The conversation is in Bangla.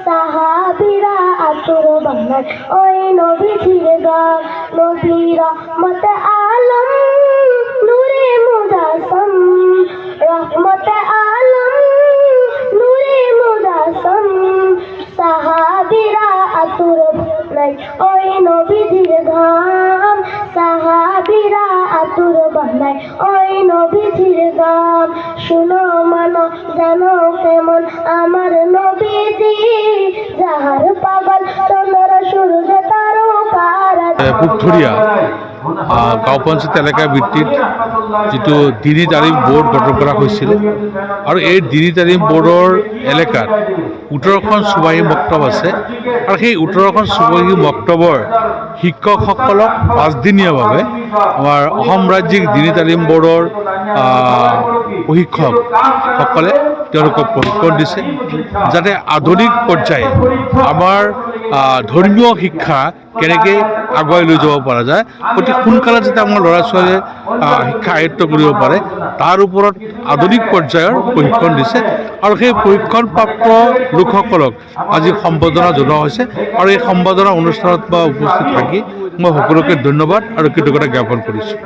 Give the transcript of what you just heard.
সাহাবীরা আতর বানায় ওই নবীজির গান। নবী রহমতে আলম নূরে মুজাসসাম, রহমতে আলম নূরে মুজাসসাম। সাহাবীরা আতর বানায় ওই নবীজির গান, সাহাবীরা আতর বানায় ওই নবীজির গান। শুনো মানো জানো কেমন আমার নবীজি, যাহার পাগল চন্দ্র সূর্য তারকারা। পুকথুরিয়া গাঁও পঞ্চায়ত এলাকা ভিত্তিত যিটো দিনী তালিম বোৰ্ড গঠন কৰা হৈছিল আৰু এই দিনী তালিম বোৰ্ডৰ এলেকাত 18খন চুবাহী মক্তব আছে আৰু সেই 18খন চুবাহী মক্তবৰ শিক্ষকসকলক 5 দিনীয়াভাৱে আমাৰ অসম ৰাজ্যিক দিনী তালিম বোৰ্ডৰ প্ৰশিক্ষকসকলে তেওঁলোকক প্ৰশিক্ষণ দিছে, যাতে আধুনিক পৰ্যায়ে আমাৰ ধৰ্মীয় শিক্ষা কেনেকৈ আগুৱাই লৈ যাব পৰা যায়, অতি সোনকালে যাতে আমাৰ ল'ৰা ছোৱালীয়ে শিক্ষা আয়ত্ব কৰিব পাৰে তাৰ ওপৰত আধুনিক পৰ্যায়ৰ প্ৰশিক্ষণ দিছে। আৰু সেই প্ৰশিক্ষণপ্ৰাপ্ত লোকসকলক আজি সম্বৰ্ধনা জনোৱা হৈছে আৰু এই সম্বৰ্ধনা অনুষ্ঠানত উপস্থিত থাকি মই সকলোকে ধন্যবাদ আৰু কৃতজ্ঞতা জ্ঞাপন কৰিছোঁ।